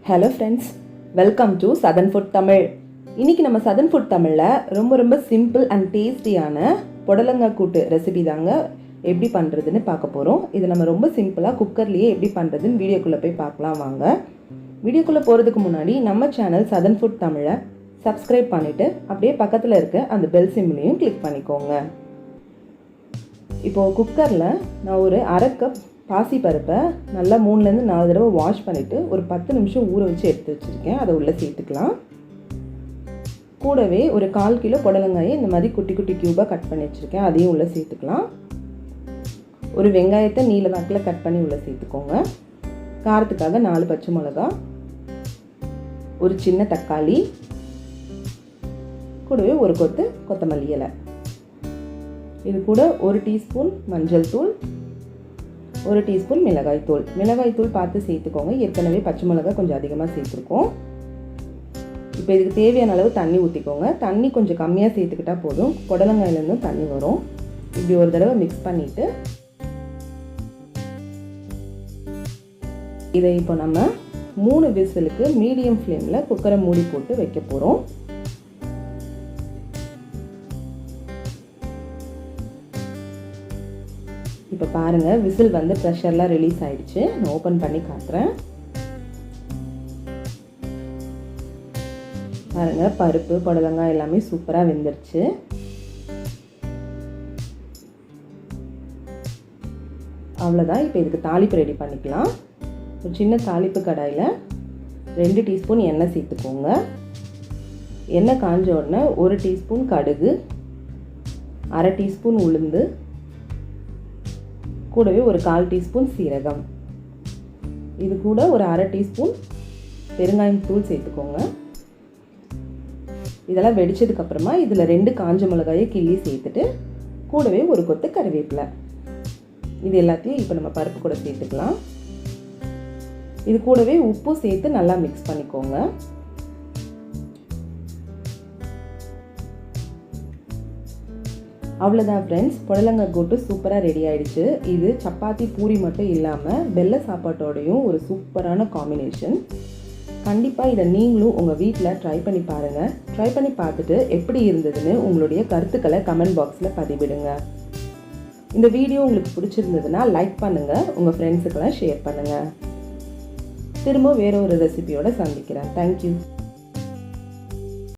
Hello friends, welcome to Southern Food Tamil. இன்னைக்கு நம்ம Southern Food Tamilல ரொம்ப சிம்பிள் and டேஸ்டியான புடலங்காய் கூட்டு ரெசிபி தாங்க எப்படி பண்றதுன்னு பார்க்க போறோம். இது நம்ம ரொம்ப சிம்பிளா குக்கர்லயே எப்படி பண்றதுன்னு வீடியோக்குள்ள போய் பார்க்கலாம் வாங்க. வீடியோக்குள்ள போறதுக்கு முன்னாடி நம்ம சேனல் Southern Food Tamilல Subscribe பண்ணிட்டு அப்படியே பக்கத்துல இருக்க அந்த பெல் சிம்பலையும் கிளிக் பண்ணிக்கோங்க. இப்போ குக்கர்ல நான் ஒரு 1/2 கப் பாசி பருப்பை நல்லா 3 ல இருந்து 4 தடவை வாஷ் பண்ணிட்டு ஒரு 10 நிமிஷம் ஊற வச்சு எடுத்து வச்சிருக்கேன். அதை உள்ள சேர்த்துக்கலாம். கூடவே ஒரு 1/4 கிலோ புடலங்காயை இந்த மாதிரி குட்டி குட்டி கியூபா கட் பண்ணி வச்சிருக்கேன். அதையும் உள்ள சேர்த்துக்கலாம். ஒரு வெங்காயத்தை நீல வாக்கில் கட் பண்ணி உள்ள சேர்த்துக்கோங்க. காரத்துக்காக 4 பச்சை மிளகாய், ஒரு சின்ன தக்காளி, கூடவே ஒரு கொத்து கொத்தமல்லி இலை. இது கூட 1 டீஸ்பூன் மஞ்சள் தூள், 1 டீஸ்பூன் மிளகாய் தூள். மிளகாய் தூள் பார்த்து சேர்த்துக்கோங்க. ஏற்கனவே பச்சை மிளகாய் கொஞ்சம் அதிகமாக சேர்த்துருக்கோம். இப்போ இதுக்கு தேவையான அளவு தண்ணி ஊற்றிக்கோங்க. தண்ணி கொஞ்சம் கம்மியாக சேர்த்துக்கிட்டா போதும். புடலங்காயிலேருந்தும் தண்ணி வரும். இப்படி ஒரு தடவை மிக்ஸ் பண்ணிவிட்டு இதை இப்போ நம்ம 3 விசிலுக்கு மீடியம் ஃப்ளேமில் குக்கரை மூடி போட்டு வைக்க போகிறோம். இப்போ பாருங்கள், விசில் வந்து ப்ரெஷர்லாம் ரிலீஸ் ஆகிடுச்சு. நான் ஓப்பன் பண்ணி காட்டுறேன். பாருங்கள், பருப்பு புடலங்காய் எல்லாமே சூப்பராக வெந்துருச்சு. அவ்வளோதான். இப்போ இதுக்கு தாளிப்பு ரெடி பண்ணிக்கலாம். ஒரு சின்ன தாளிப்பு கடாயில் 2 டீஸ்பூன் எண்ணெய் சேர்த்துக்கோங்க. எண்ணெய் காஞ்ச உடனே 1 டீஸ்பூன் கடுகு, 1/2 டீஸ்பூன் உளுந்து, கூடவே ஒரு 1/4 டீஸ்பூன் சீரகம், இது கூட ஒரு 1/2 டீஸ்பூன் பெருங்காயம் தூள் சேர்த்துக்கோங்க. இதெல்லாம் வெடிச்சதுக்கப்புறமா இதில் 2 காஞ்ச மிளகாயை கிள்ளி சேர்த்துட்டு கூடவே ஒரு கொத்து கறிவேப்பிலை. இது எல்லாத்தையும் இப்போ நம்ம பருப்பு கூட சேர்த்துக்கலாம். இது கூடவே உப்பு சேர்த்து நல்லா மிக்ஸ் பண்ணிக்கோங்க. அவ்வளோதான் ஃப்ரெண்ட்ஸ், புடலங்காய் கூட்டு சூப்பராக ரெடி ஆகிடுச்சு. இது சப்பாத்தி பூரி மட்டும் இல்லாமல் வெள்ளை சாப்பாட்டோடையும் ஒரு சூப்பரான காம்பினேஷன். கண்டிப்பாக இதை நீங்களும் உங்கள் வீட்டில் ட்ரை பண்ணி பாருங்கள். ட்ரை பண்ணி பார்த்துட்டு எப்படி இருந்ததுன்னு உங்களுடைய கருத்துக்களை கமெண்ட் பாக்ஸில் பதிவிடுங்க. இந்த வீடியோ உங்களுக்கு பிடிச்சிருந்ததுன்னா லைக் பண்ணுங்கள், உங்கள் ஃப்ரெண்ட்ஸுக்கெல்லாம் ஷேர் பண்ணுங்கள். திரும்ப வேற ஒரு ரெசிபியோடு சந்திக்கிறேன். தேங்க்யூ.